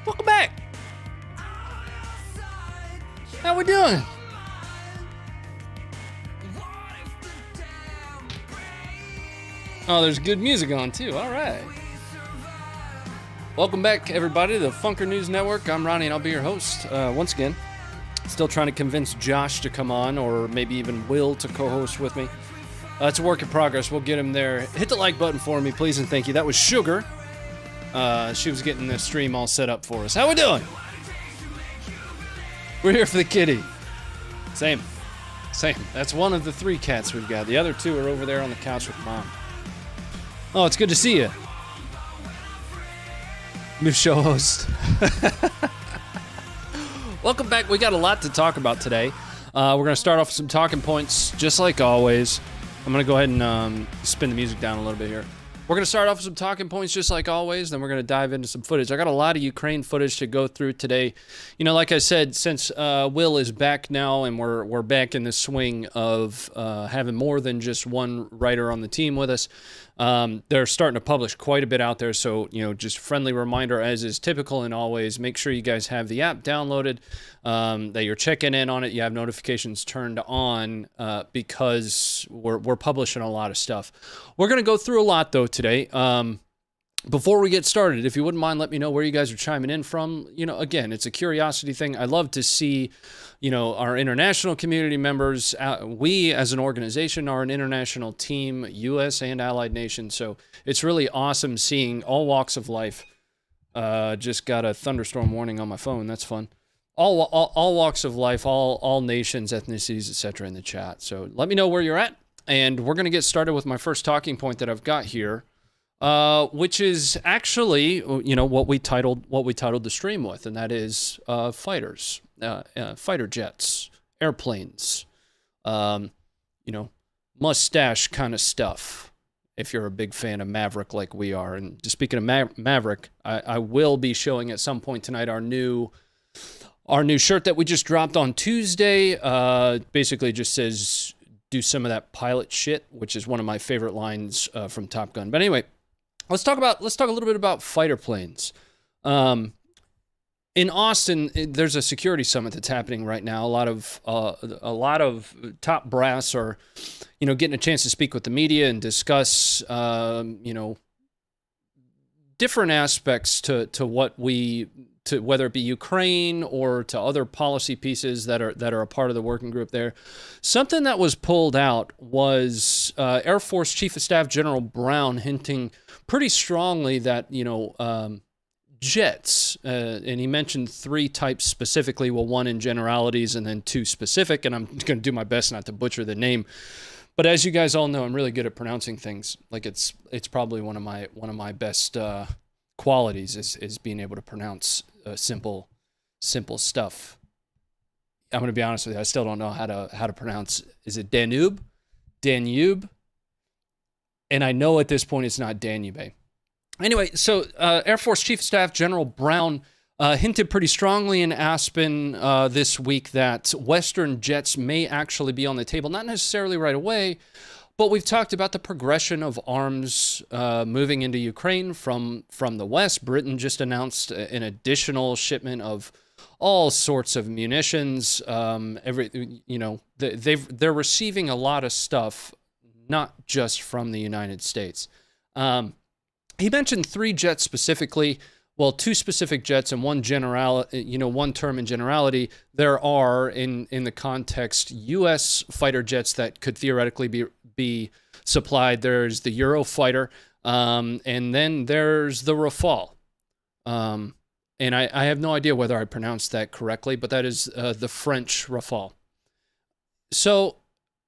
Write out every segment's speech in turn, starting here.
Welcome back. How we doing? Oh, there's good music on too. All right. Welcome back, everybody, to the Funker News Network. I'm Ronnie, and I'll be your host. Once again, still trying to convince Josh to come on, or maybe even Will to co-host with me. It's a work in progress. We'll get him there. Hit the like button for me, please, and thank you. That was Sugar. She was getting the stream all set up for us. How we doing? We're here for the kitty. Same. That's one of the 3 cats we've got. The other 2 are over there on the couch with Mom. Oh, it's good to see you. New show host. Welcome back. We got a lot to talk about today. We're going to start off with some talking points, just like always. I'm going to go ahead and spin the music down a little bit here. We're going to start off with some talking points just like always, then we're going to dive into some footage. I got a lot of Ukraine footage to go through today. You know, like I said, since Will is back now and we're back in the swing of having more than just one writer on the team with us, they're starting to publish quite a bit out there. So, you know, just friendly reminder, as is typical and always, make sure you guys have the app downloaded, that you're checking in on it, you have notifications turned on, because we're publishing a lot of stuff. We're going to go through a lot, though, today. Before we get started, if you wouldn't mind, let me know where you guys are chiming in from. You know, again, it's a curiosity thing. I love to see, you know, our international community members. We, as an organization, are an international team, U.S. and allied nations. So it's really awesome seeing all walks of life. Just got a thunderstorm warning on my phone. That's fun. All walks of life, all nations, ethnicities, etc. in the chat. So let me know where you're at. And we're going to get started with my first talking point that I've got here, which is actually, you know, what we titled the stream with, and that is fighters, fighter jets, airplanes, you know, mustache kind of stuff. If you're a big fan of Maverick like we are, and just speaking of Maverick, I will be showing at some point tonight our new shirt that we just dropped on Tuesday. Basically, just says, do some of that pilot shit, which is one of my favorite lines from Top Gun. But anyway, let's talk a little bit about fighter planes. In Austin, there's a security summit that's happening right now. A lot of top brass are, you know, getting a chance to speak with the media and discuss, you know, different aspects to whether it be Ukraine or to other policy pieces that are a part of the working group there. Something that was pulled out was Air Force Chief of Staff General Brown hinting pretty strongly that, you know, jets, and he mentioned 3 types specifically, well, 1 in generalities and then 2 specific, and I'm going to do my best not to butcher the name. But as you guys all know, I'm really good at pronouncing things. Like it's probably one of my best qualities is being able to pronounce simple stuff. I'm going to be honest with you. I still don't know how to pronounce. Is it Danube? And I know at this point it's not Danube. Anyway, so Air Force Chief of Staff General Brown hinted pretty strongly in Aspen this week that Western jets may actually be on the table. Not necessarily right away, but we've talked about the progression of arms moving into Ukraine from the West. Britain just announced an additional shipment of all sorts of munitions. They're receiving a lot of stuff, not just from the United States. He mentioned 3 jets specifically. Well, 2 specific jets and one term in generality. There are in the context U.S. fighter jets that could theoretically be supplied. There's the Eurofighter, and then there's the Rafale. And I have no idea whether I pronounced that correctly, but that is the French Rafale. So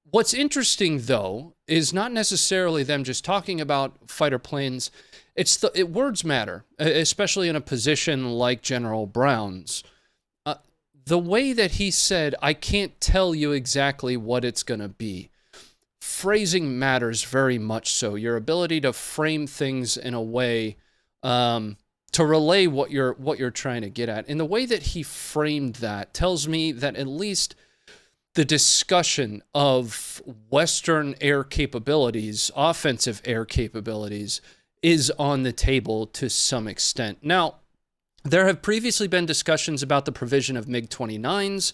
what's interesting, though, is not necessarily them just talking about fighter planes. Words matter, especially in a position like General Brown's. The way that he said, I can't tell you exactly what it's going to be. Phrasing matters very much so. Your ability to frame things in a way to relay what you're trying to get at. And the way that he framed that tells me that at least the discussion of Western air capabilities, offensive air capabilities, is on the table to some extent. Now, There have previously been discussions about the provision of MiG-29s.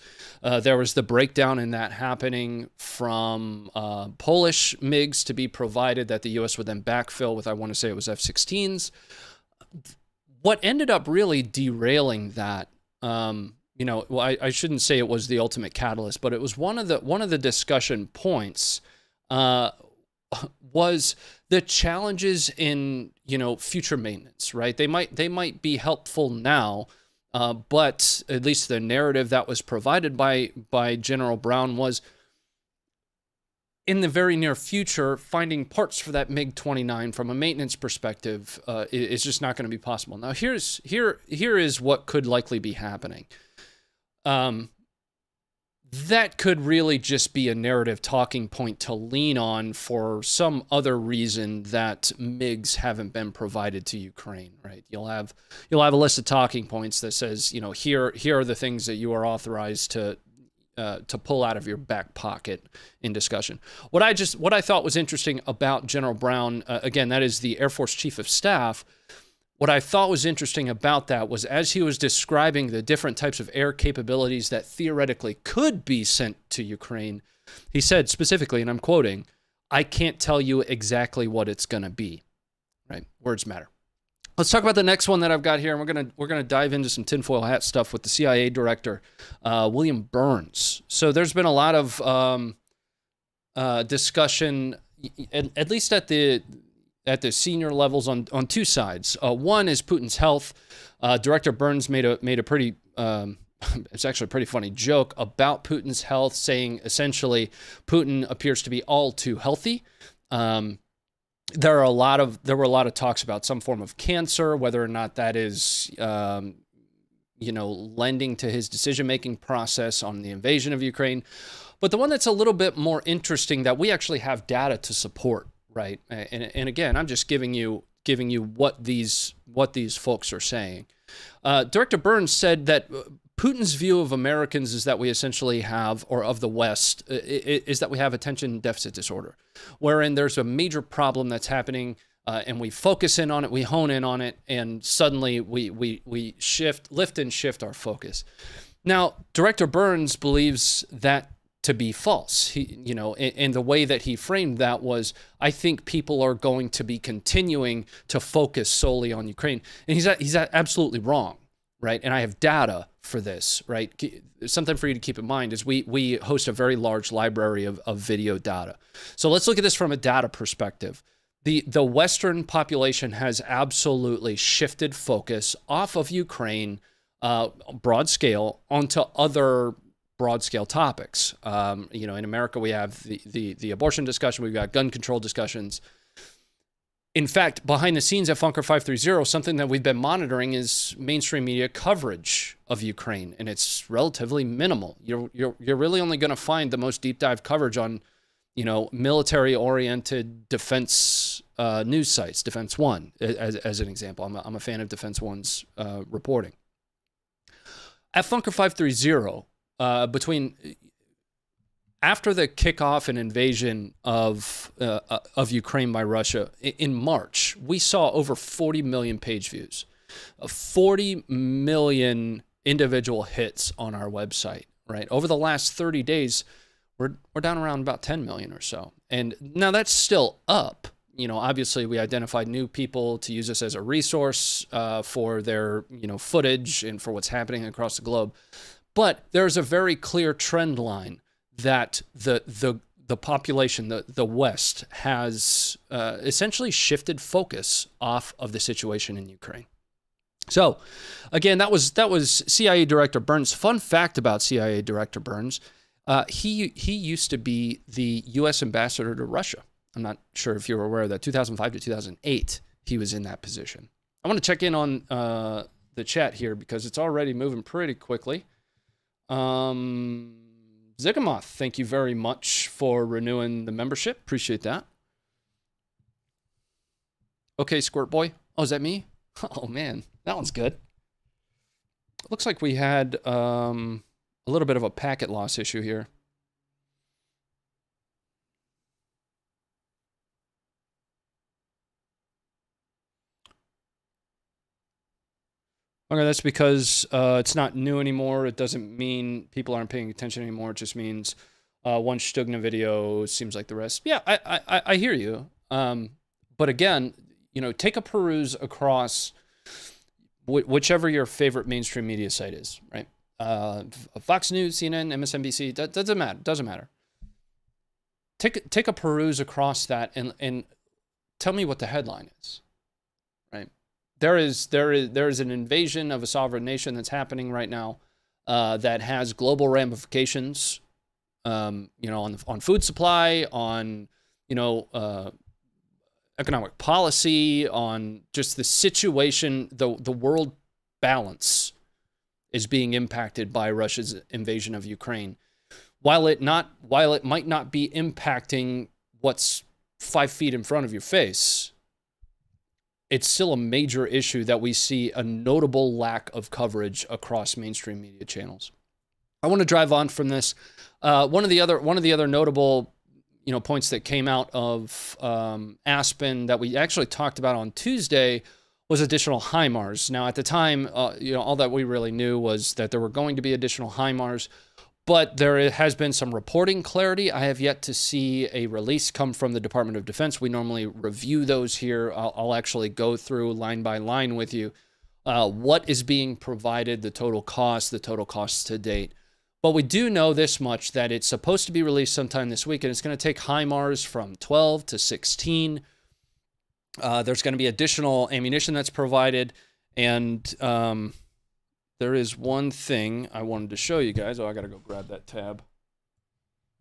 There was the breakdown in that happening from Polish MiGs to be provided that the U.S. would then backfill with, I want to say it was F-16s. What ended up really derailing that, well, I shouldn't say it was the ultimate catalyst, but it was one of the discussion points was the challenges in, future maintenance, right? They might be helpful now, but at least the narrative that was provided by General Brown was in the very near future, finding parts for that MiG-29 from a maintenance perspective is just not going to be possible. Now, here is what could likely be happening. That could really just be a narrative talking point to lean on for some other reason that MiGs haven't been provided to Ukraine, right? You'll have a list of talking points that says, here are the things that you are authorized to pull out of your back pocket in discussion. What I thought was interesting about General Brown, again, that is the Air Force Chief of Staff. What I thought was interesting about that was as he was describing the different types of air capabilities that theoretically could be sent to Ukraine, he said specifically, and I'm quoting, "I can't tell you exactly what it's going to be." Right? Words matter. Let's talk about the next one that I've got here, and we're gonna dive into some tinfoil hat stuff with the CIA director, William Burns. So there's been a lot of discussion, at least at the senior levels on two sides. One is Putin's health. Director Burns made a pretty it's actually a pretty funny joke about Putin's health, saying essentially Putin appears to be all too healthy. There were a lot of talks about some form of cancer, whether or not that is, lending to his decision-making process on the invasion of Ukraine. But the one that's a little bit more interesting that we actually have data to support, right? And again, I'm just giving you what these folks are saying. Director Burns said that Putin's view of Americans is that we essentially have, or of the West, is that we have attention deficit disorder, wherein there's a major problem that's happening, and we focus in on it, we hone in on it, and suddenly we lift and shift our focus. Now, Director Burns believes that to be false. And the way that he framed that was, I think people are going to be continuing to focus solely on Ukraine, and he's absolutely wrong. Right. And I have data for this. Right. Something for you to keep in mind is we host a very large library of video data. So let's look at this from a data perspective. The Western population has absolutely shifted focus off of Ukraine, broad scale, onto other broad scale topics. In America, we have the abortion discussion. We've got gun control discussions. In fact, behind the scenes at Funker 530, something that we've been monitoring is mainstream media coverage of Ukraine, and it's relatively minimal. You're really only going to find the most deep dive coverage on, military-oriented defense news sites, Defense One, as an example. I'm a fan of Defense One's reporting. At Funker 530, after the kickoff and invasion of Ukraine by Russia in March, we saw over 40 million page views, 40 million individual hits on our website. Right over the last 30 days, we're down around about 10 million or so, and now that's still up. Obviously, we identified new people to use this as a resource for their footage and for what's happening across the globe, but there's a very clear trend line that the population, the West, has essentially shifted focus off of the situation in Ukraine. So, again, that was CIA Director Burns. Fun fact about CIA Director Burns: he used to be the U.S. ambassador to Russia. I'm not sure if you were aware of that. 2005 to 2008, he was in that position. I want to check in on the chat here because it's already moving pretty quickly. Zigamoth, thank you very much for renewing the membership. Appreciate that. Okay, Squirt Boy. Oh, is that me? Oh, man. That one's good. Looks like we had a little bit of a packet loss issue here. Okay, that's because it's not new anymore. It doesn't mean people aren't paying attention anymore. It just means one Stugna video seems like the rest. Yeah, I hear you. But again, you know, take a peruse across whichever your favorite mainstream media site is, right? Fox News, CNN, MSNBC, that doesn't matter. Doesn't matter. Take a peruse across that and tell me what the headline is, right? There is an invasion of a sovereign nation that's happening right now that has global ramifications, you know, on food supply, on, you know, economic policy, on just the situation, the world balance is being impacted by Russia's invasion of Ukraine. While it might not be impacting what's 5 feet in front of your face, it's still a major issue that we see a notable lack of coverage across mainstream media channels. I want to drive on from this. One of the other notable, you know, points that came out of Aspen that we actually talked about on Tuesday was additional HIMARS. Now, at the time, you know, all that we really knew was that there were going to be additional HIMARS, but there has been some reporting clarity. I have yet to see a release come from the Department of Defense. We normally review those here. I'll actually go through line by line with you what is being provided, the total costs to date. But we do know this much, that it's supposed to be released sometime this week, and it's going to take HIMARS from 12 to 16. There's going to be additional ammunition that's provided, and there is one thing I wanted to show you guys. Oh, I got to go grab that tab.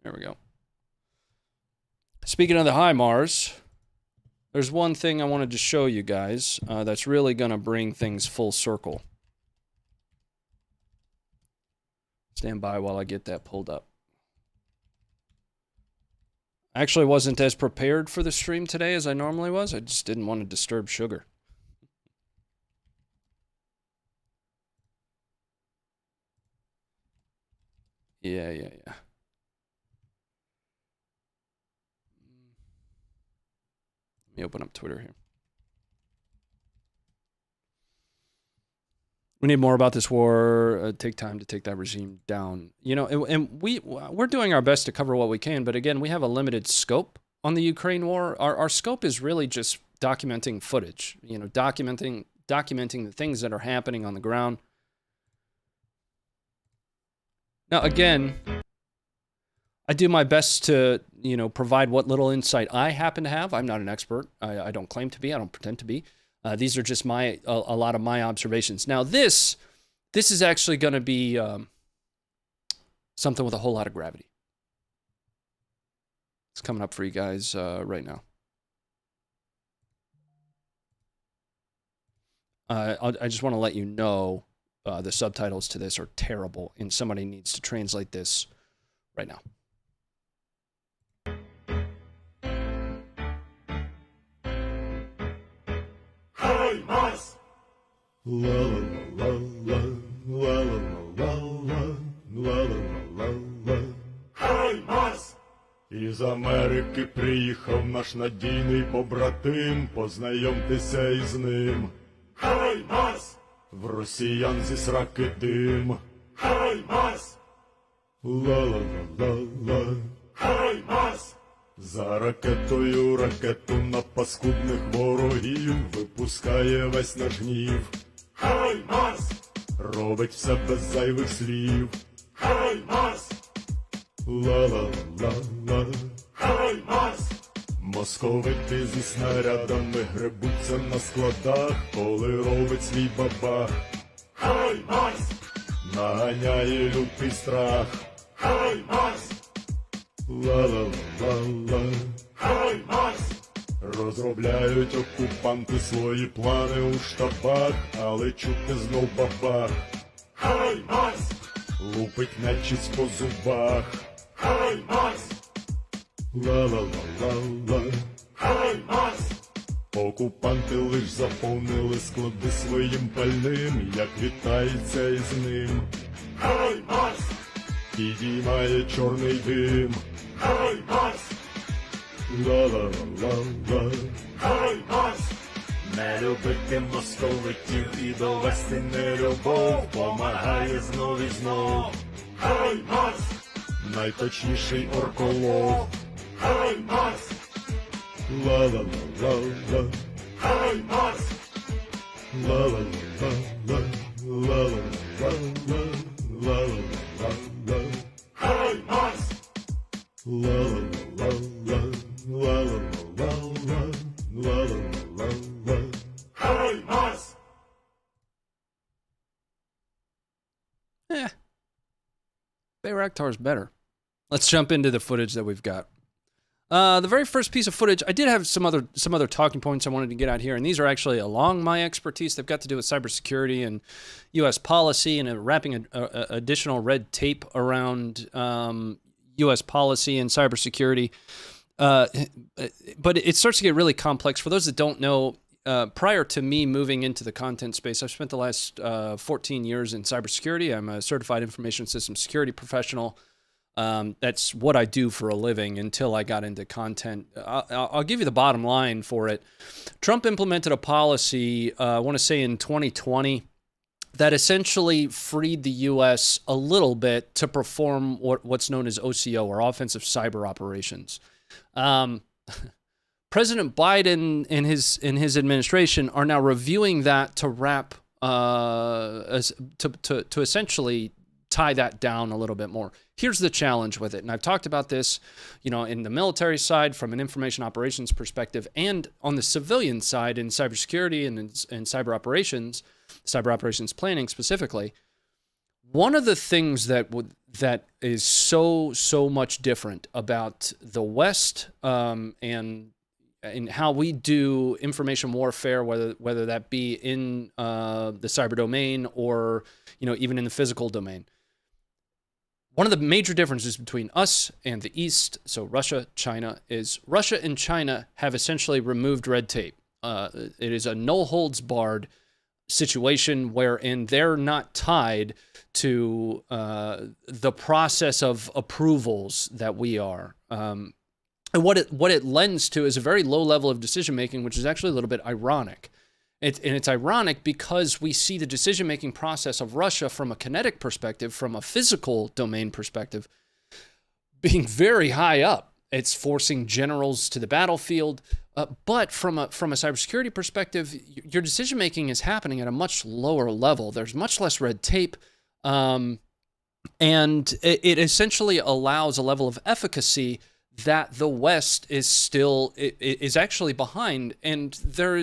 There we go. Speaking of the HIMARS, there's one thing I wanted to show you guys that's really going to bring things full circle. Stand by while I get that pulled up. I actually wasn't as prepared for the stream today as I normally was. I just didn't want to disturb Sugar. Yeah. Let me open up Twitter here. We need more about this war. Take time to take that regime down. You know, and we're doing our best to cover what we can, but again, we have a limited scope on the Ukraine war. Our scope is really just documenting footage. You know, documenting the things that are happening on the ground. Now, again, I do my best to, you know, provide what little insight I happen to have. I'm not an expert. I don't claim to be. I don't pretend to be. These are just a lot of my observations. Now, this is actually going to be something with a whole lot of gravity. It's coming up for you guys right now. I just want to let you know the subtitles to this are terrible, and somebody needs to translate this right now. Hey, Mars! La la la la la la la la la la. Hey, Mars! Із Америки приїхав наш надійний побратим, познайомтеся із ним. Hey, Mars! В росіян зі сраки дим. Hey, Mars! La la la la. Hey, Mars! За ракетою ракету на паскудних ворогів випускає весь наш гнів. Хай Марс! Робить все без зайвих слів. Хай Марс! Ла-ла-ла-ла. Хай Марс! Московити зі снарядами гребуться на складах, коли робить свій бабах. Хай Марс! Наганяє лютий страх. Хай Марс! Ла-ла-ла-ла. Хай Марс! Розробляють окупанти свої плани у штабах, але чути знов бабах. Хай Марс! Лупить нечисть по зубах. Хай Марс! Ла-ла-ла-ла-ла. Хай Марс! Окупанти лиш заповнили склади своїм пальним, як вітається із ним. Хай Марс! Підіймає чорний дим. Хай Марс! Ла-ла-ла-ла. Хай Марс! Не любити московитів і довести нелюбов помагає знов і знов. Хай Марс! Найточніший орколог. Хай Марс! Ла-ла-ла-ла-ла. Хай Марс! Ла-ла-ла-ла-ла. Ла-ла-ла-ла-ла. Ла-ла-ла-ла-ла. Хай Марс! Ла-ла-ла-ла-ла. Ла-ла-ла-ла-ла. Ла-ла-ла-ла-ла. Хай Марс! Bayraktar's better. Let's jump into the footage that we've got. The very first piece of footage, I did have some other talking points I wanted to get out here, and these are actually along my expertise. They've got to do with cybersecurity and U.S. policy and wrapping additional red tape around U.S. policy and cybersecurity. But it starts to get really complex. For those that don't know, prior to me moving into the content space, I've spent the last 14 years in cybersecurity. I'm a certified information systems security professional. That's what I do for a living until I got into content. I'll give you the bottom line for it. Trump implemented a policy, I want to say in 2020, that essentially freed the U.S. a little bit to perform what's known as OCO, or offensive cyber operations. President Biden and his administration are now reviewing that to wrap to essentially tie that down a little bit more. Here's the challenge with it, and I've talked about this, in the military side from an information operations perspective, and on the civilian side in cybersecurity and in cyber operations planning specifically. One of the things that is so much different about the West and how we do information warfare, whether that be in the cyber domain or even in the physical domain. One of the major differences between us and the East, so Russia, China, is Russia and China have essentially removed red tape. It is a no-holds-barred situation wherein they're not tied to the process of approvals that we are. And what it lends to is a very low level of decision-making, which is actually a little bit ironic. It's ironic because we see the decision-making process of Russia from a kinetic perspective, from a physical domain perspective, being very high up. It's forcing generals to the battlefield. But from a cybersecurity perspective, your decision-making is happening at a much lower level. There's much less red tape. And it essentially allows a level of efficacy that the West is actually behind. And there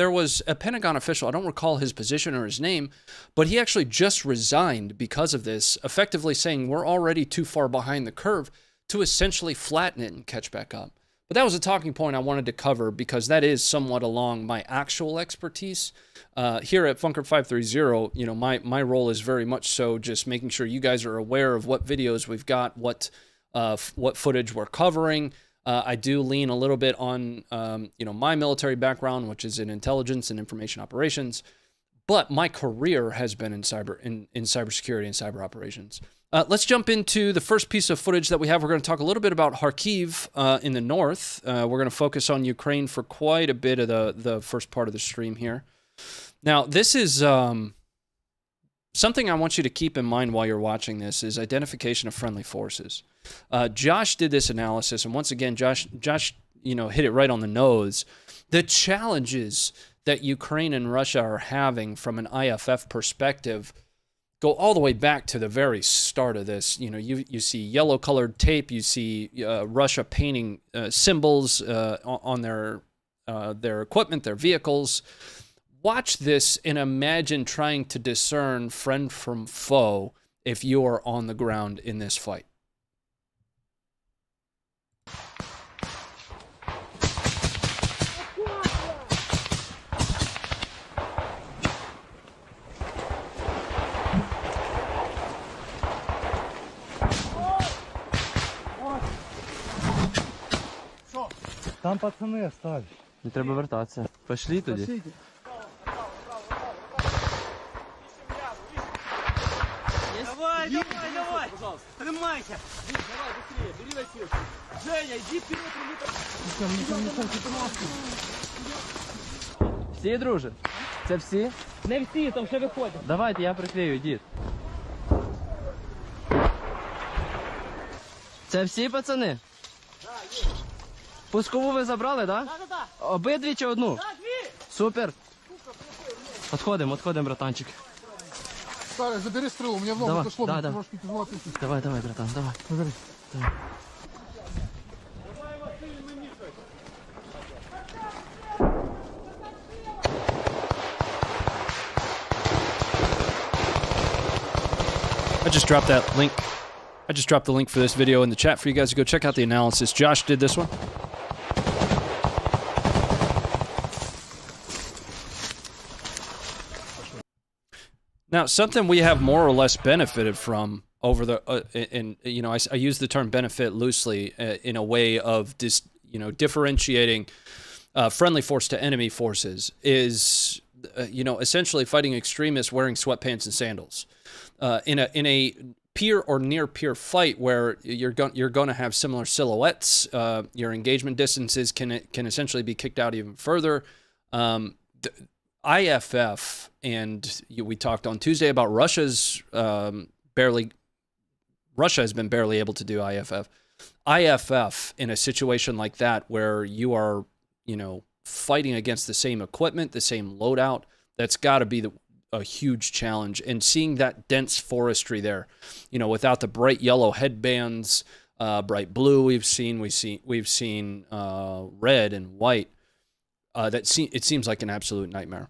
was a Pentagon official, I don't recall his position or his name, but he actually just resigned because of this, effectively saying we're already too far behind the curve to essentially flatten it and catch back up. But that was a talking point I wanted to cover because that is somewhat along my actual expertise. Here at Funker 530, my role is very much so just making sure you guys are aware of what videos we've got, what footage we're covering. I do lean a little bit on, my military background, which is in intelligence and information operations, but my career has been in cybersecurity and cyber operations. Let's jump into the first piece of footage that we have. We're going to talk a little bit about Kharkiv in the north. We're going to focus on Ukraine for quite a bit of the first part of the stream here. Now, this is something I want you to keep in mind while you're watching this is identification of friendly forces. Josh did this analysis, and once again, Josh, hit it right on the nose. The challenges that Ukraine and Russia are having from an IFF perspective go all the way back to the very start of this. You see yellow-colored tape. You see Russia painting symbols on their equipment, their vehicles. Watch this and imagine trying to discern friend from foe if you are on the ground in this fight. Там пацани остались. Не треба вертатися. Пошли тоді. Давай, давай! Тримайся! Давай, быстрее, бери носилки. Женя, иди вперед, Всі, друже? Це всі? Не всі, там ще виходять. Давайте, я приклею, дід. Це всі, пацани? Пускову ви забрали, так? Да. Обидві чи одну? Так, дві. Супер. Отходимо, братанчик. Старый, забери стрелу, у меня в ногу Давай, дошло, да, мне да. трошки тяжело отойти. Давай, братан, давай. Забери. I just dropped that link. I just dropped the link for this video in the chat for you guys to go check out the analysis. Josh did this one. Now, something we have more or less benefited from over the, I use the term benefit loosely in a way of differentiating friendly force to enemy forces is, essentially fighting extremists wearing sweatpants and sandals. In a peer or near peer fight where you're going to have similar silhouettes, your engagement distances can essentially be kicked out even further. IFF, and we talked on Tuesday about Russia has been barely able to do IFF. IFF in a situation like that where you are, fighting against the same equipment, the same loadout, that's got to be a huge challenge. And seeing that dense forestry there, without the bright yellow headbands, bright blue we've seen red and white. It seems like an absolute nightmare.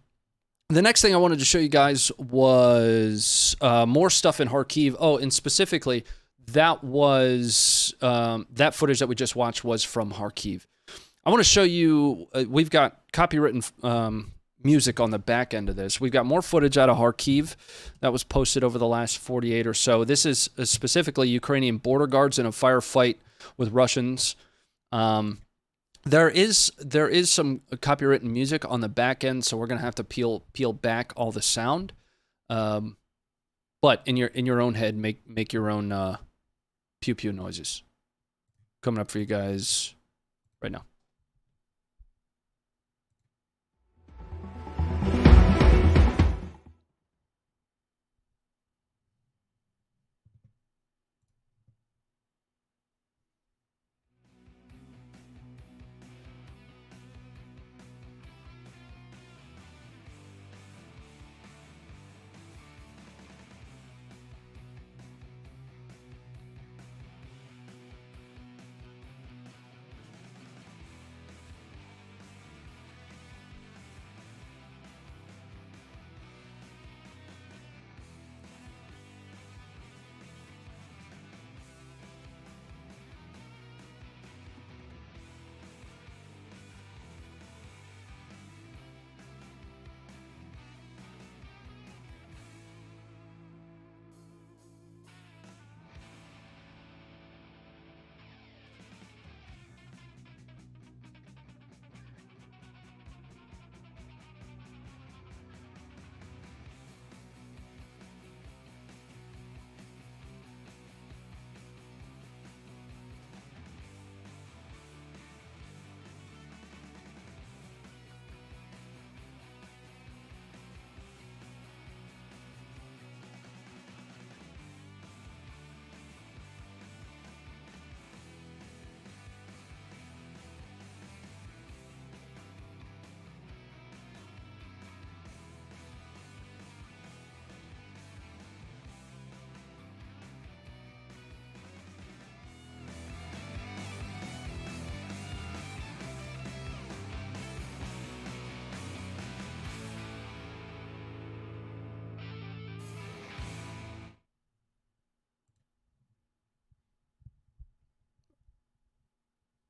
The next thing I wanted to show you guys was more stuff in Kharkiv. Oh, and specifically, that was that footage that we just watched was from Kharkiv. I want to show you, we've got copywritten music on the back end of this. We've got more footage out of Kharkiv that was posted over the last 48 or so. This is specifically Ukrainian border guards in a firefight with Russians. There is some copywritten music on the back end, so we're gonna have to peel back all the sound. But in your own head, make your own pew pew noises. Coming up for you guys right now.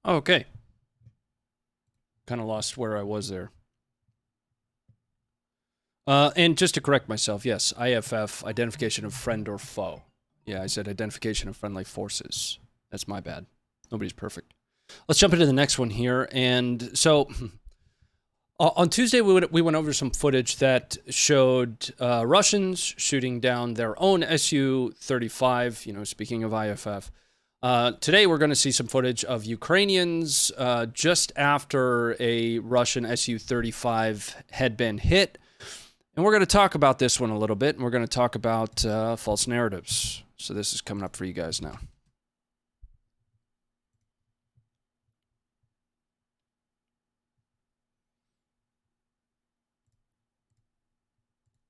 Okay. Kind of lost where I was there. And just to correct myself, yes, IFF, identification of friend or foe. Yeah, I said identification of friendly forces. That's my bad. Nobody's perfect. Let's jump into the next one here. And so on Tuesday, we went over some footage that showed Russians shooting down their own Su-35, speaking of IFF. Today, we're going to see some footage of Ukrainians just after a Russian Su-35 had been hit. And we're going to talk about this one a little bit, and we're going to talk about false narratives. So this is coming up for you guys now.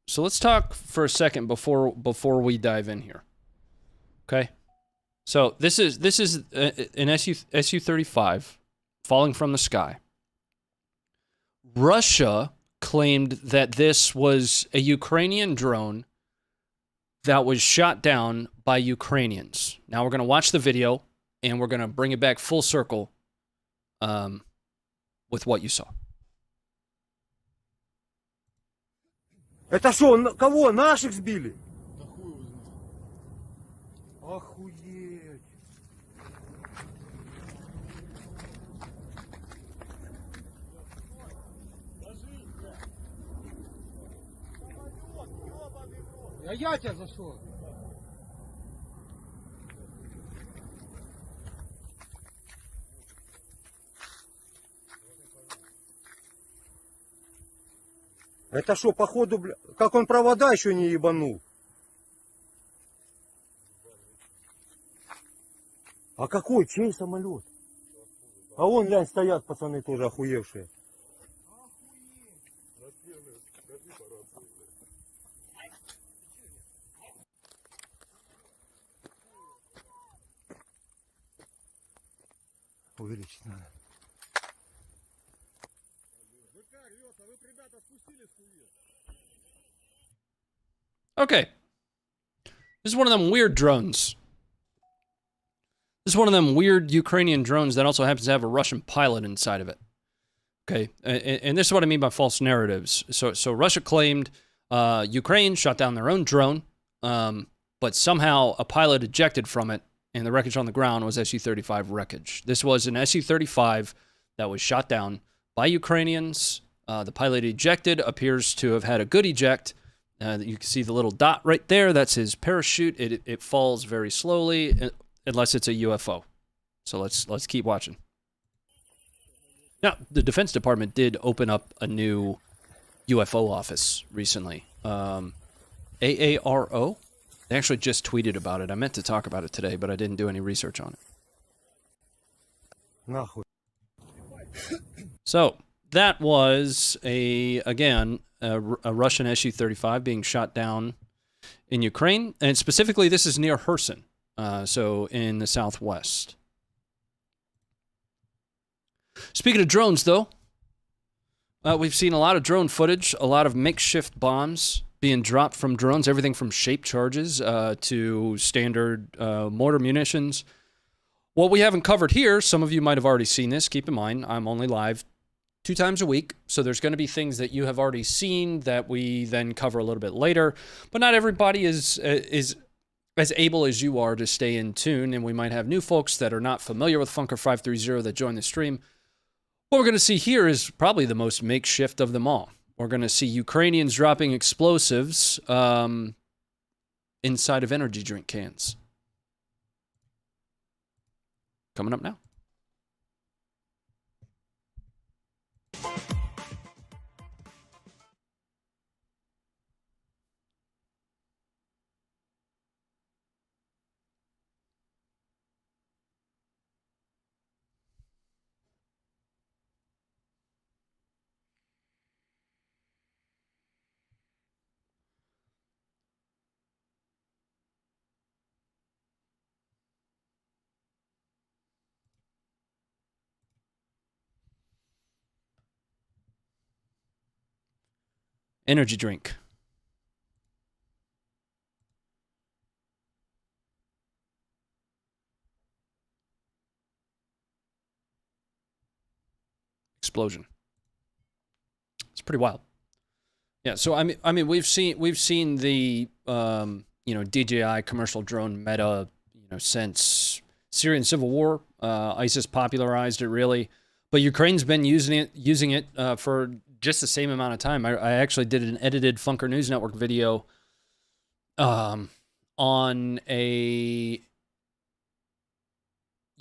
So let's talk for a second before we dive in here. Okay? So this is an Su-35 falling from the sky. Russia claimed that this was a Ukrainian drone that was shot down by Ukrainians. Now we're going to watch the video and we're going to bring it back full circle with what you saw. Это что, кого? Наших сбили? Да хуй его знает. Охуеть. А я тебя за что? Это что, походу, бля... Как он провода еще не ебанул? А какой? Чей самолет? А вон, глянь, стоят пацаны тоже охуевшие. Увеличить надо. Okay. This is one of them weird drones. This is one of them weird Ukrainian drones that also happens to have a Russian pilot inside of it. Okay. And this is what I mean by false narratives. So Russia claimed Ukraine shot down their own drone, but somehow a pilot ejected from it, and the wreckage on the ground was Su-35 wreckage. This was an Su-35 that was shot down by Ukrainians. The pilot ejected, appears to have had a good eject. You can see the little dot right there. That's his parachute. It falls very slowly, unless it's a UFO. So let's keep watching. Now, the Defense Department did open up a new UFO office recently. AARO? They actually just tweeted about it. I meant to talk about it today, but I didn't do any research on it. Нахуй. So that was a Russian Su-35 being shot down in Ukraine, and specifically this is near Kherson, so in the southwest. Speaking of drones, though, we've seen a lot of drone footage, a lot of makeshift bombs being dropped from drones, everything from shape charges to standard mortar munitions. What we haven't covered here, some of you might have already seen this. Keep in mind, I'm only live 2 times a week, so there's going to be things that you have already seen that we then cover a little bit later. But not everybody is as able as you are to stay in tune, and we might have new folks that are not familiar with Funker 530 that join the stream. What we're going to see here is probably the most makeshift of them all. We're going to see Ukrainians dropping explosives inside of energy drink cans. Coming up now. Energy drink. Explosion. It's pretty wild. Yeah, so I mean we've seen the DJI commercial drone meta, since Syrian civil war. ISIS popularized it really, but Ukraine's been using it for just the same amount of time. I actually did an edited Funker News Network video on a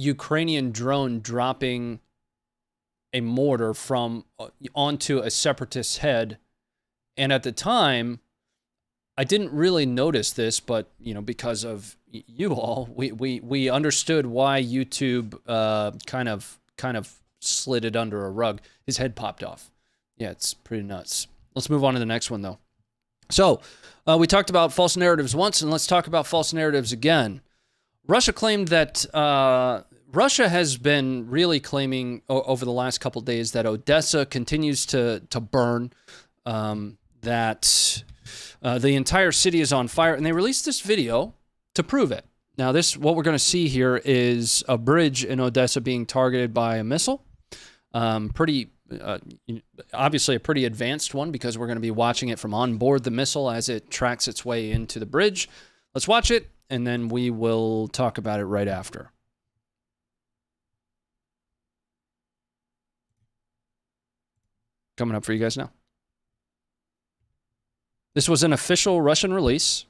Ukrainian drone dropping a mortar from onto a separatist's head. And at the time, I didn't really notice this, but you know, because of you all, we understood why YouTube kind of slid it under a rug. His head popped off. Yeah, it's pretty nuts. Let's move on to the next one, though. So we talked about false narratives once, and let's talk about false narratives again. Russia claimed that Russia has been really claiming over the last couple days that Odesa continues to burn, that the entire city is on fire, and they released this video to prove it. Now, what we're going to see here is a bridge in Odesa being targeted by a missile. Obviously a pretty advanced one, because we're going to be watching it from on board the missile as it tracks its way into the bridge. Let's watch it, and then we will talk about it right after. Coming up for you guys now. This was an official Russian release.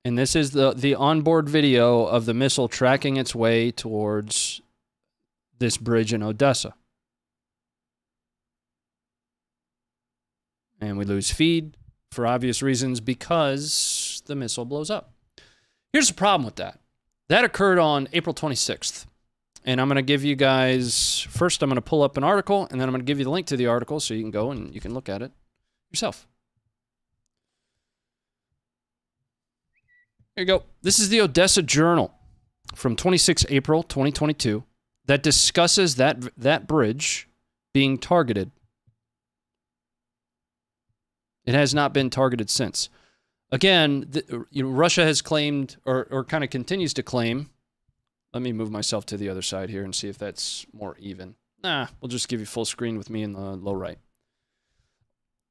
And this is the onboard video of the missile tracking its way towards this bridge in Odesa. And we lose feed for obvious reasons, because the missile blows up. Here's the problem with that. That occurred on April 26th. And I'm going to give you guys, first I'm going to pull up an article, and then I'm going to give you the link to the article so you can go and you can look at it yourself. Here you go. This is the Odesa Journal from 26 April 2022 that discusses that bridge being targeted. It has not been targeted since. Again, Russia has claimed, or kind of continues to claim. Let me move myself to the other side here and see if that's more even. Nah, we'll just give you full screen with me in the low right.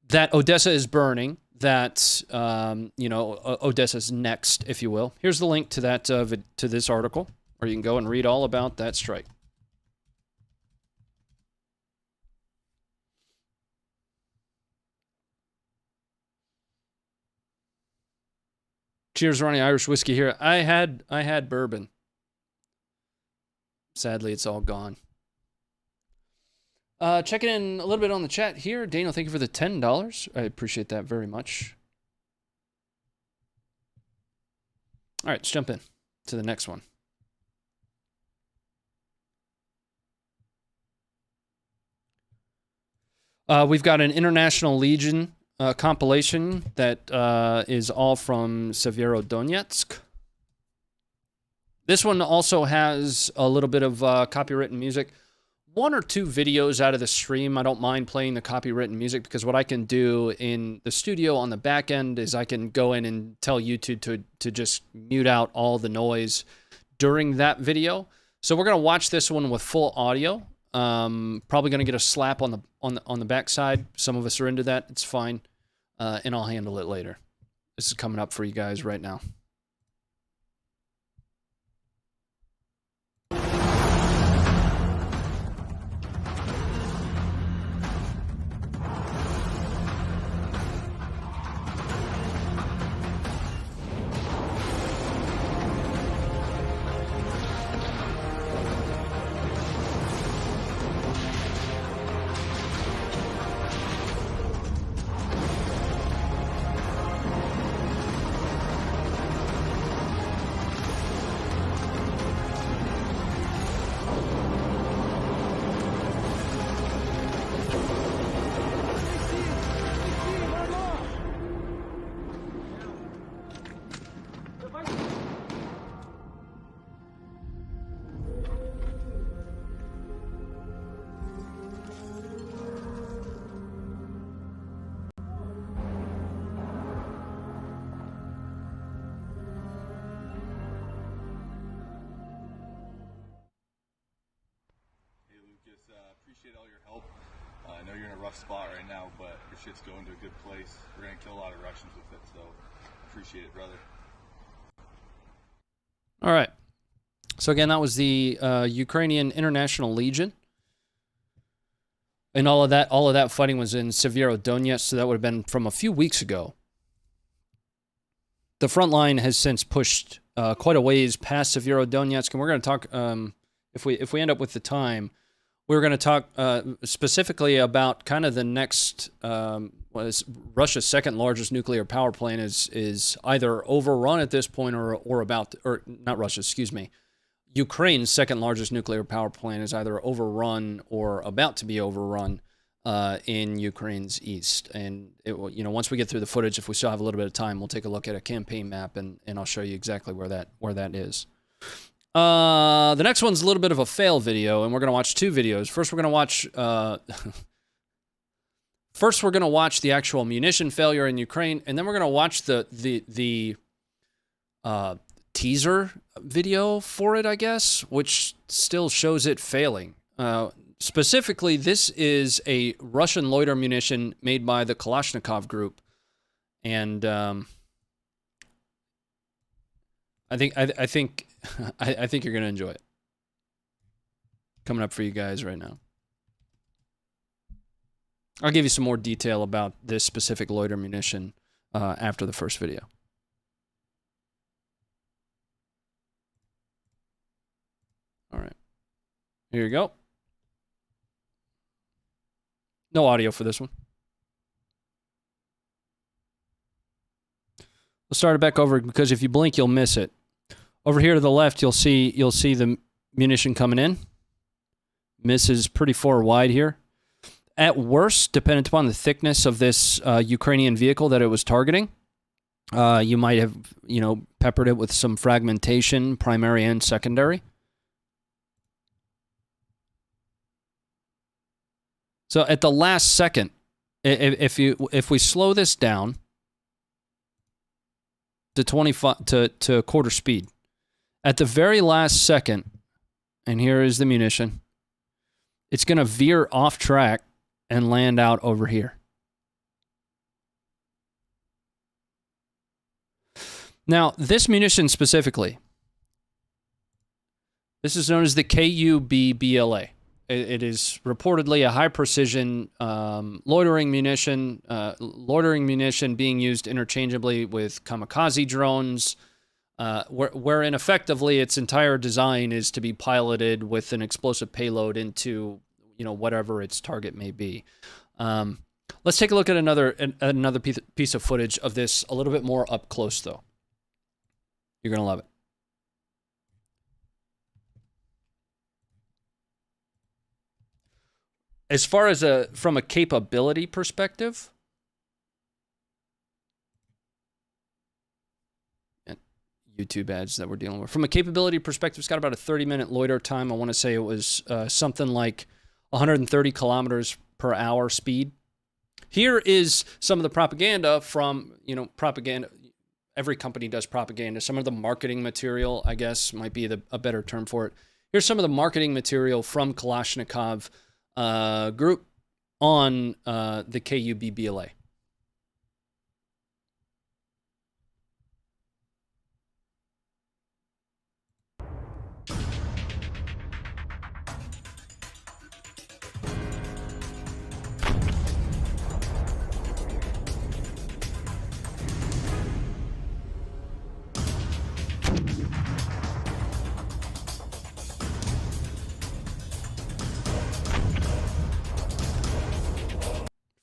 That Odesa is burning. That Odesa's next, if you will. Here's the link to that to this article, where you can go and read all about that strike. Cheers, Ronnie. Irish whiskey here. I had bourbon. Sadly, it's all gone. Checking in a little bit on the chat here. Daniel, thank you for the $10. I appreciate that very much. All right, let's jump in to the next one. We've got an International Legion compilation that is all from Severodonetsk. This one also has a little bit of copywritten music. One or two videos out of the stream, I don't mind playing the copywritten music, because what I can do in the studio on the back end is I can go in and tell YouTube to just mute out all the noise during that video. So we're going to watch this one with full audio. Probably going to get a slap on the backside. Some of us are into that. It's fine. And I'll handle it later. This is coming up for you guys right now. Appreciate all your help. I know you're in a rough spot right now, but your shit's going to a good place. We're going to kill a lot of Russians with it, so appreciate it, brother. All right. So again, that was the Ukrainian International Legion. And all of that fighting was in Severodonetsk, so that would have been from a few weeks ago. The front line has since pushed quite a ways past Severodonetsk, and we're going to talk, if we end up with the time, we're going to talk specifically about kind of the next, Russia's second largest nuclear power plant is either overrun at this point or about to, or not Russia, excuse me. Ukraine's second largest nuclear power plant is either overrun or about to be overrun in Ukraine's east. And once we get through the footage, if we still have a little bit of time, we'll take a look at a campaign map and I'll show you exactly where that is. The next one's a little bit of a fail video, and we're gonna watch two videos. First, we're gonna watch the actual munition failure in Ukraine, and then we're gonna watch the teaser video for it, I guess, which still shows it failing. Specifically, this is a Russian loiter munition made by the Kalashnikov group, and I think you're gonna enjoy it. Coming up for you guys right now. I'll give you some more detail about this specific loiter munition after the first video. All right, here you go. No audio for this one. We'll start it back over because if you blink, you'll miss it. Over here to the left, you'll see the munition coming in. Misses pretty far wide here. At worst, dependent upon the thickness of this Ukrainian vehicle that it was targeting, you might have, peppered it with some fragmentation, primary and secondary. So at the last second, if we slow this down to 25 to quarter speed, at the very last second, and here is the munition, it's going to veer off track and land out over here. Now, this munition specifically, this is known as the KUB-BLA. It is reportedly a high-precision loitering munition being used interchangeably with kamikaze drones, wherein effectively its entire design is to be piloted with an explosive payload into, whatever its target may be. Let's take a look at another piece of footage of this a little bit more up close, though. You're going to love it. As far as from a capability perspective, and YouTube ads that we're dealing with. From a capability perspective, it's got about a 30-minute loiter time. I want to say it was something like 130 kilometers per hour speed. Here is some of the propaganda from, propaganda. Every company does propaganda. Some of the marketing material, I guess, might be a better term for it. Here's some of the marketing material from Kalashnikov group on the KUB-BLA.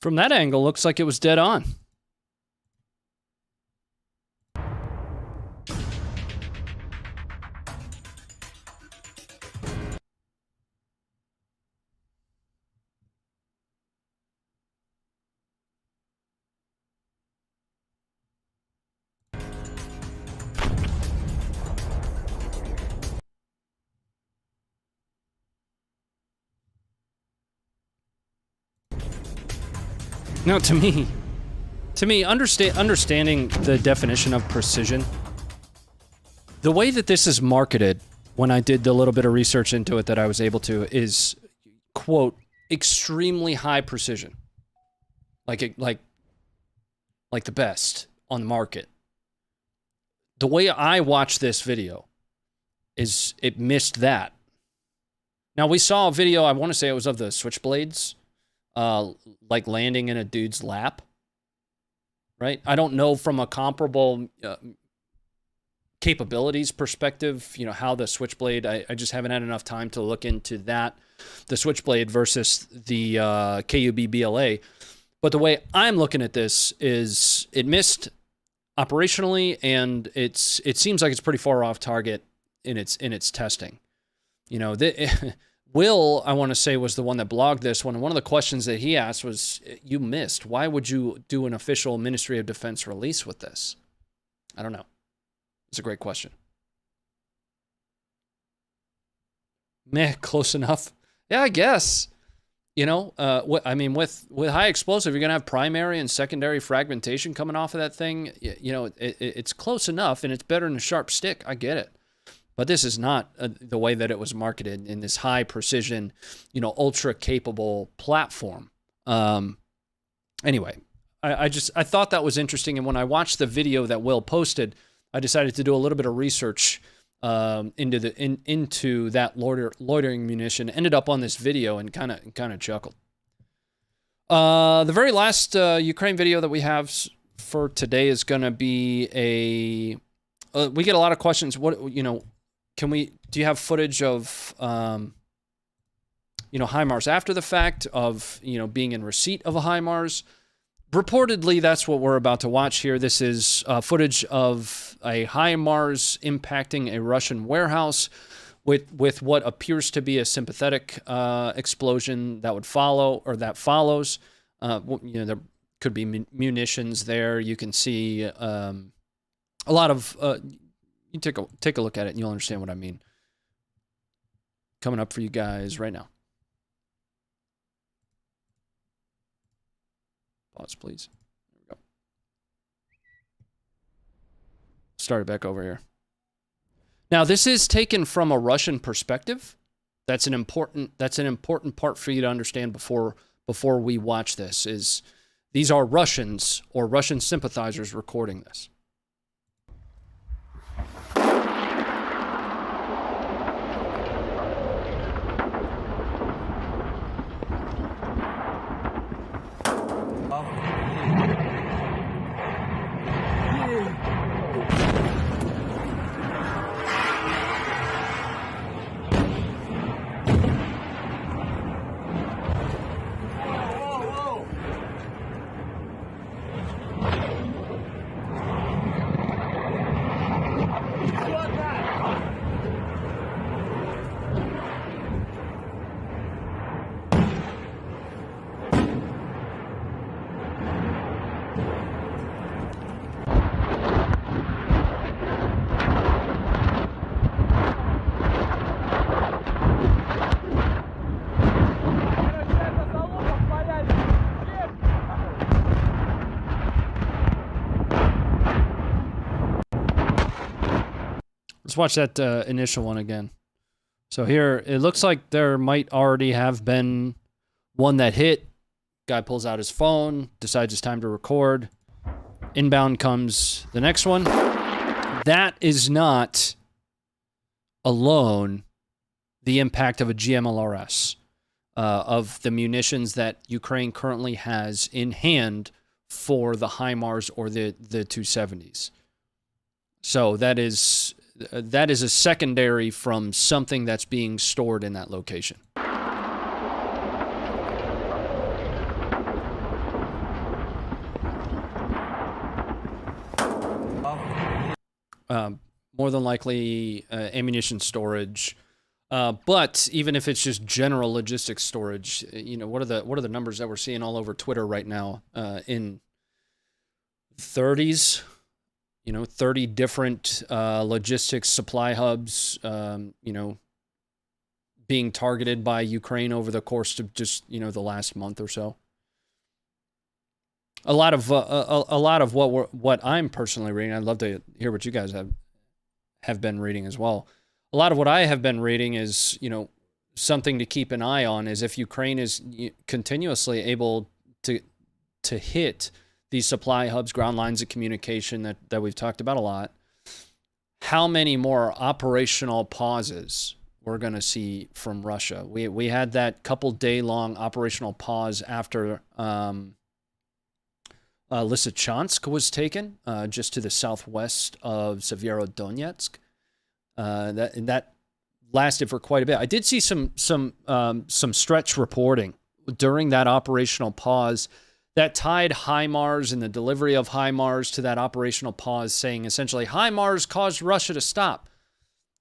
From that angle, looks like it was dead on. Now, to me, understanding the definition of precision, the way that this is marketed, when I did the little bit of research into it that I was able to, is, quote, extremely high precision, like the best on the market. The way I watched this video is it missed that. Now, we saw a video, I want to say it was of the switchblades. like landing in a dude's lap, right? I don't know from a comparable capabilities perspective, you know, how the Switchblade, I just haven't had enough time to look into that, the Switchblade versus the KUB-BLA. But the way I'm looking at this is it missed operationally, and it seems like it's pretty far off target in its testing. You know, Will, I want to say, was the one that blogged this one. And one of the questions that he asked was, you missed. Why would you do an official Ministry of Defense release with this? I don't know. It's a great question. Meh, close enough. Yeah, I guess. You know, I mean, with high explosive, you're going to have primary and secondary fragmentation coming off of that thing. You know, it's close enough, and it's better than a sharp stick. I get it. But this is not the way that it was marketed in this high precision, you know, ultra capable platform. Anyway, I thought that was interesting. And when I watched the video that Will posted, I decided to do a little bit of research into that loitering munition. Ended up on this video and kind of chuckled. The very last Ukraine video that we have for today is going to be we get a lot of questions. What, you know, do you have footage of you know, HIMARS after the fact, of, you know, being in receipt of a HIMARS? Reportedly, that's what we're about to watch here. This is footage of a HIMARS impacting a Russian warehouse with what appears to be a sympathetic explosion that would follow, or that follows. You know, there could be munitions there. You can see a lot of... you take a look at it and you'll understand what I mean. Coming up for you guys right now. Pause, please. There we go. Start it back over here. Now, this is taken from a Russian perspective. That's an important part for you to understand before we watch this. Is these are Russians or Russian sympathizers recording this. Let's watch that initial one again. So here, it looks like there might already have been one that hit. Guy pulls out his phone, decides it's time to record. Inbound comes the next one. That is not alone the impact of a GMLRS, of the munitions that Ukraine currently has in hand for the HIMARS or the 270s. So that is a secondary from something that's being stored in that location. More than likely ammunition storage, but even if it's just general logistics storage, you know, what are the numbers that we're seeing all over Twitter right now? In 30s. You know, 30 different logistics supply hubs, you know, being targeted by Ukraine over the course of just, you know, the last month or so. A lot of what I'm personally reading. I'd love to hear what you guys have been reading as well. A lot of what I have been reading is, you know, something to keep an eye on is if Ukraine is continuously able to hit these supply hubs, ground lines of communication that we've talked about a lot, how many more operational pauses we're going to see from Russia. We had that couple day long operational pause after Lysychansk was taken, just to the southwest of Severodonetsk. That lasted for quite a bit. I did see some stretch reporting during that operational pause that tied HIMARS and the delivery of HIMARS to that operational pause, saying essentially HIMARS caused Russia to stop.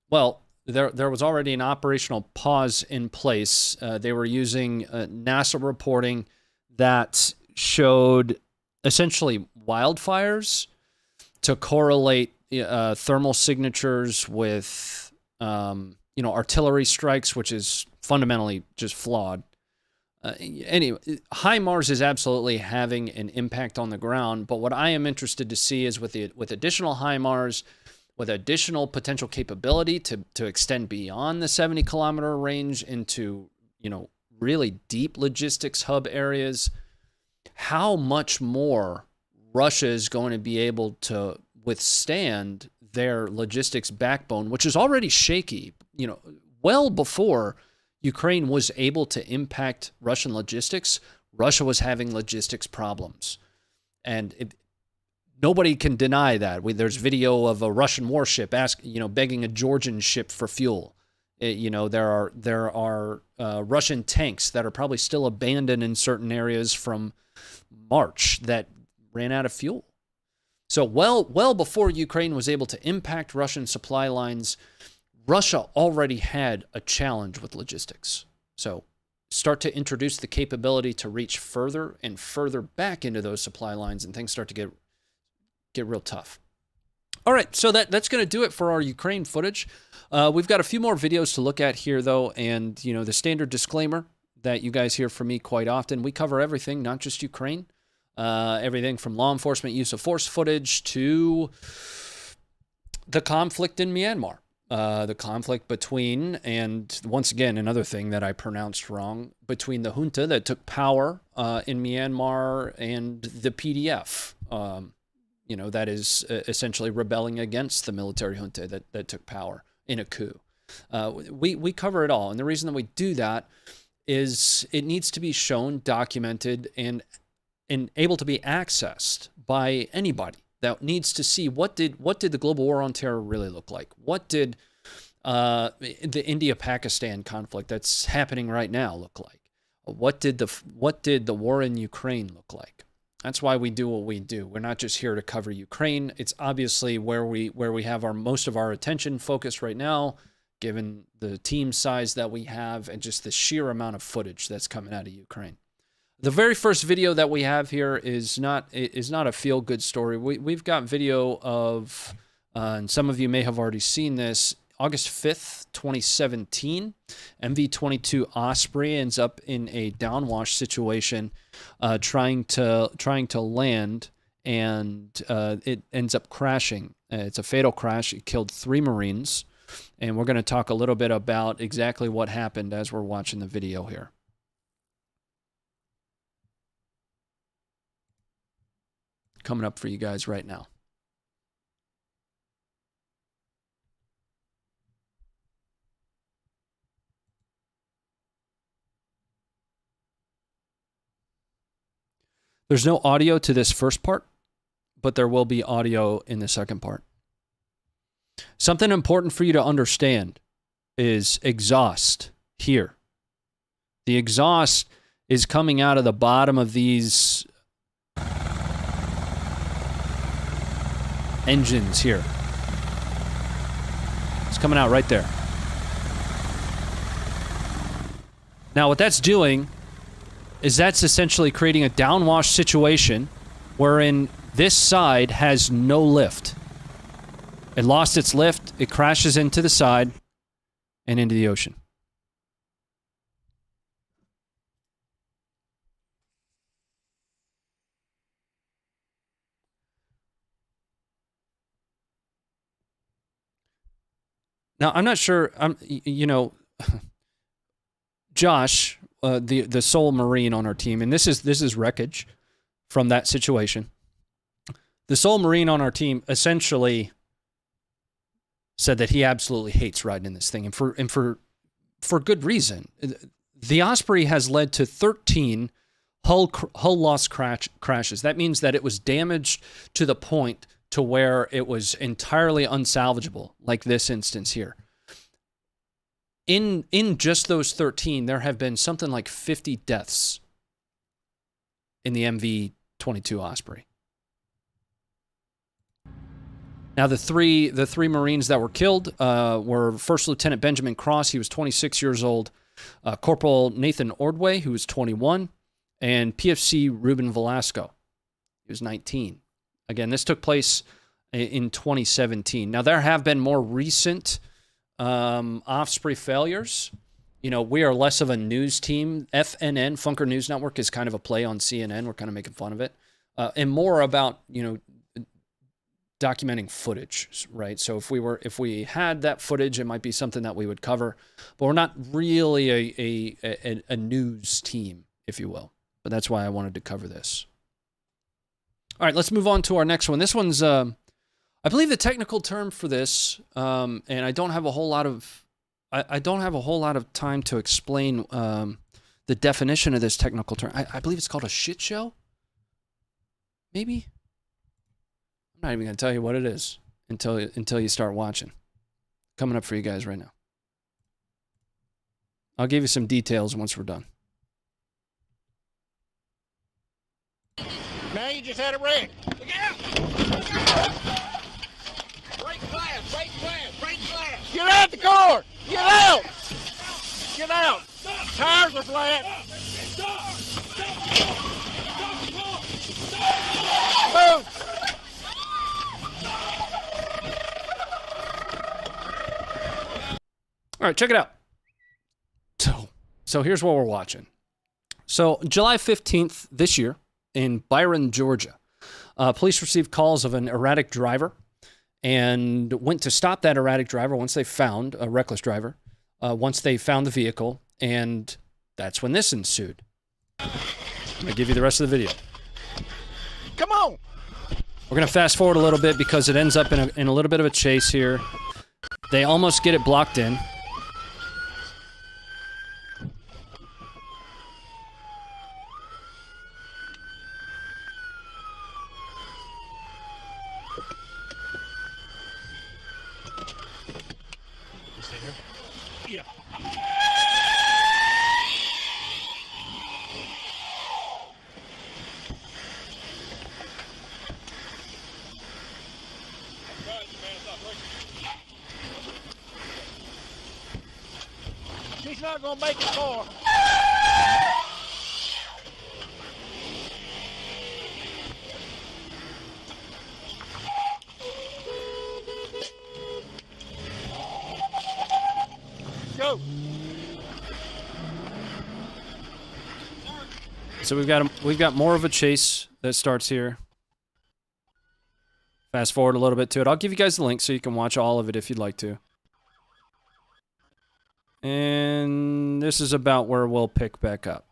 Well, there was already an operational pause in place. They were using NASA reporting that showed essentially wildfires to correlate thermal signatures with artillery strikes, which is fundamentally just flawed. Anyway, HIMARS is absolutely having an impact on the ground, but what I am interested to see is with additional HIMARS, with additional potential capability to extend beyond the 70-kilometer range into, really deep logistics hub areas, how much more Russia is going to be able to withstand their logistics backbone, which is already shaky, well before Ukraine was able to impact Russian logistics. Russia was having logistics problems. And nobody can deny that. There's video of a Russian warship begging a Georgian ship for fuel. There are Russian tanks that are probably still abandoned in certain areas from March that ran out of fuel. So well before Ukraine was able to impact Russian supply lines, Russia already had a challenge with logistics. So start to introduce the capability to reach further and further back into those supply lines, and things start to get real tough. All right, so that's going to do it for our Ukraine footage. We've got a few more videos to look at here, though, and the standard disclaimer that you guys hear from me quite often. We cover everything, not just Ukraine. Everything from law enforcement use of force footage to the conflict in Myanmar. The conflict between, and once again, another thing that I pronounced wrong, between the junta that took power in Myanmar and the PDF, that is essentially rebelling against the military junta that took power in a coup. We cover it all. And the reason that we do that is it needs to be shown, documented, and able to be accessed by anybody that needs to see what did the global war on terror really look like? What did the India-Pakistan conflict that's happening right now look like? What did the war in Ukraine look like? That's why we do what we do. We're not just here to cover Ukraine. It's obviously where we have most of our attention focused right now, given the team size that we have and just the sheer amount of footage that's coming out of Ukraine. The very first video that we have here is not a feel-good story. We've got video of, and some of you may have already seen this, August 5th, 2017, MV-22 Osprey ends up in a downwash situation, trying to land, and it ends up crashing. It's a fatal crash. It killed 3 Marines, and we're going to talk a little bit about exactly what happened as we're watching the video here. Coming up for you guys right now. There's no audio to this first part, but there will be audio in the second part. Something important for you to understand is exhaust here. The exhaust is coming out of the bottom of these engines here. It's coming out right there. Now what that's doing is that's essentially creating a downwash situation wherein this side has no lift. It lost its lift, it crashes into the side and into the ocean. Now, I'm not sure, Josh, the sole Marine on our team, and this is wreckage from that situation. The sole Marine on our team essentially said that he absolutely hates riding in this thing. And for for good reason. The Osprey has led to 13 hull loss crashes. That means that it was damaged to the point to where it was entirely unsalvageable, like this instance here. In just those 13, there have been something like 50 deaths in the MV-22 Osprey. Now, the three Marines that were killed were First Lieutenant Benjamin Cross. He was 26 years old. Corporal Nathan Ordway, who was 21. And PFC Ruben Velasco. He was 19. Again, this took place in 2017. Now, there have been more recent Osprey failures. You know, we are less of a news team. FNN, Funker News Network, is kind of a play on CNN. We're kind of making fun of it. And more about, you know, documenting footage, right? So if we had that footage, it might be something that we would cover. But we're not really a news team, if you will. But that's why I wanted to cover this. All right, let's move on to our next one. This one's, I believe the technical term for this, and I don't have a whole lot of, I don't have a whole lot of time to explain the definition of this technical term. I believe it's called a shit show. Maybe. I'm not even going to tell you what it is until you start watching. Coming up for you guys right now. I'll give you some details once we're done. Now you just had a wreck. Look out! Look out! Break glass! Break glass! Break glass! Get out the car! Get out! Get out! Tires are flat! Move! All right, check it out. So here's what we're watching. So July 15th this year in Byron, Georgia, police received calls of an erratic driver and went to stop that erratic driver once they found a reckless driver, once they found the vehicle, and that's when this ensued. I'm going to give you the rest of the video. Come on! We're going to fast forward a little bit because it ends up in a little bit of a chase here. They almost get it blocked in. Yeah. She's not gonna make it far. Go. So we've got more of a chase that starts here. Fast forward a little bit to it. I'll give you guys the link so you can watch all of it if you'd like to. And this is about where we'll pick back up.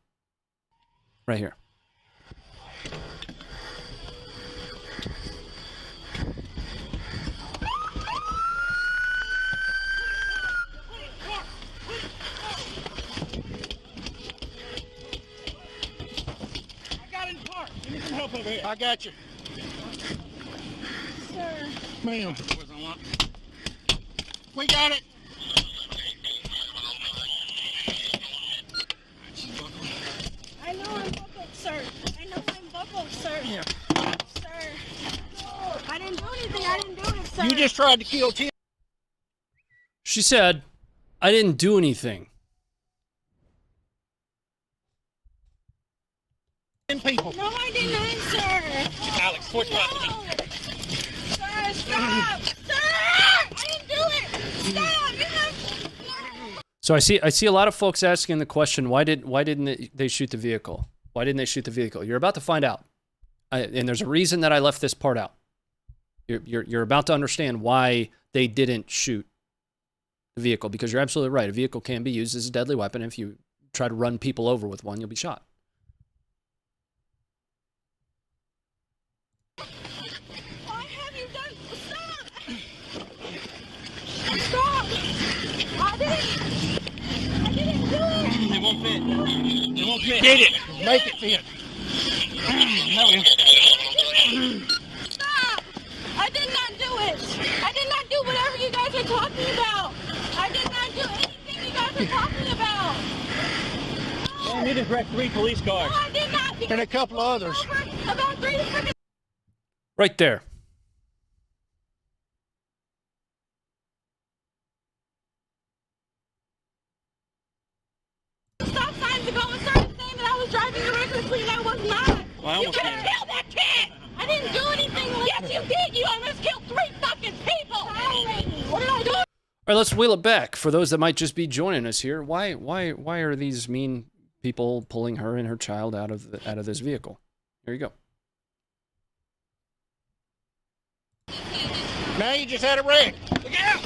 Right here. I got you. Sir. Ma'am. We got it. I know I'm buckled, sir. I know I'm buckled, sir. Yeah. Sir. I didn't do anything. I didn't do it, sir. You just tried to kill 10 She said, I didn't do anything. people. No, I didn't, sir. Alex, switch back to me. No. Sir, stop. Sir, I didn't do it. Stop. You have... So I see a lot of folks asking the question, why didn't they shoot the vehicle? Why didn't they shoot the vehicle? You're about to find out. And there's a reason that I left this part out. You're about to understand why they didn't shoot the vehicle, because you're absolutely right. A vehicle can be used as a deadly weapon. If you try to run people over with one, you'll be shot. Why have you done... Stop. Stop. I didn't... won't fit. It won't fit. Get it. Make it fit. Stop! I did not do it. I did not do whatever you guys are talking about. I did not do anything you guys are talking about. I need to direct 3 police cars. No, I did not. And a couple of others. About 3 freaking. Right there. Stop signs ago and started saying that I was driving recklessly and I was not. Well, You could have killed that kid. I didn't do anything. Yes, you did. You almost killed 3 fucking people. What did I do? All right, let's wheel it back. For those that might just be joining us here, why are these mean people pulling her and her child out of this vehicle? Here you go. Now you just had a wreck. Look out!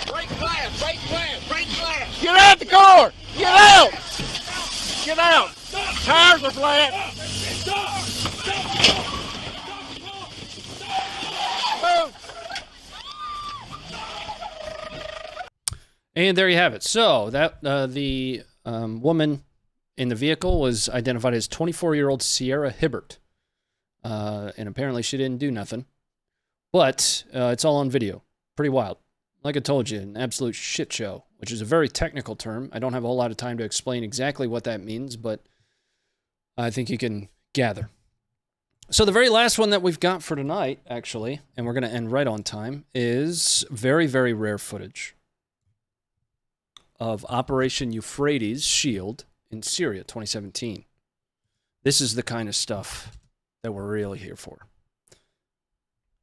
Break glass, break glass, break glass. Get out the car! Get out! Get out! Tires are flat. Move. And there you have it. So that the woman in the vehicle was identified as 24-year-old Sierra Hibbert. And apparently she didn't do nothing. But it's all on video. Pretty wild. Like I told you, an absolute shit show, which is a very technical term. I don't have a whole lot of time to explain exactly what that means, but I think you can gather. So the very last one that we've got for tonight, actually, and we're going to end right on time, is very, very rare footage of Operation Euphrates Shield in Syria, 2017. This is the kind of stuff that we're really here for.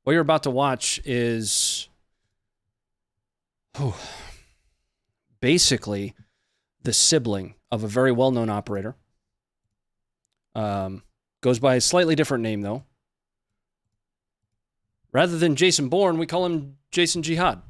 What you're about to watch is basically the sibling of a very well-known operator. Goes by a slightly different name, though. Rather than Jason Bourne, we call him Jason Jihad.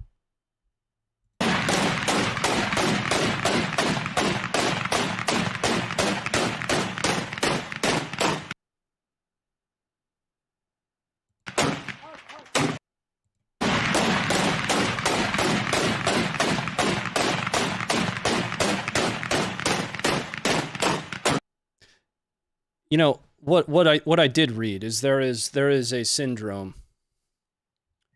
You know, what I did read is there is a syndrome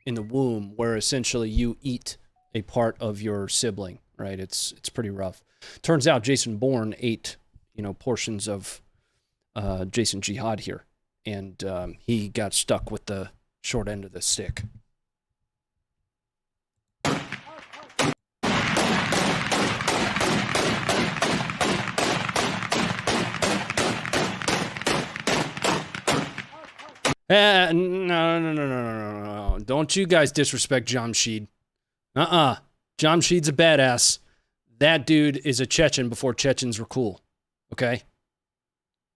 in the womb where essentially you eat a part of your sibling, right? It's pretty rough. Turns out Jason Bourne ate, portions of Jason Jihad here, and he got stuck with the short end of the stick. No. Don't you guys disrespect Jamshid. Jamshid's a badass. That dude is a Chechen before Chechens were cool. Okay?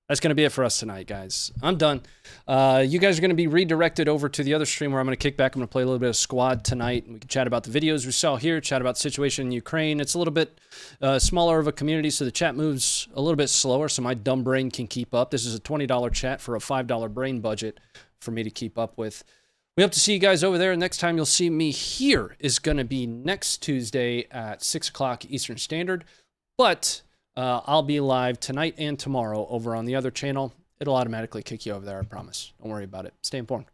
That's going to be it for us tonight, guys. I'm done. You guys are going to be redirected over to the other stream where I'm going to kick back. I'm going to play a little bit of Squad tonight. We can chat about the videos we saw here, chat about the situation in Ukraine. It's a little bit smaller of a community, so the chat moves a little bit slower, so my dumb brain can keep up. This is a $20 chat for a $5 brain budget for me to keep up with. We hope to see you guys over there. Next time you'll see me here is going to be next Tuesday at 6 o'clock Eastern Standard. But I'll be live tonight and tomorrow over on the other channel. It'll automatically kick you over there, I promise. Don't worry about it. Stay informed.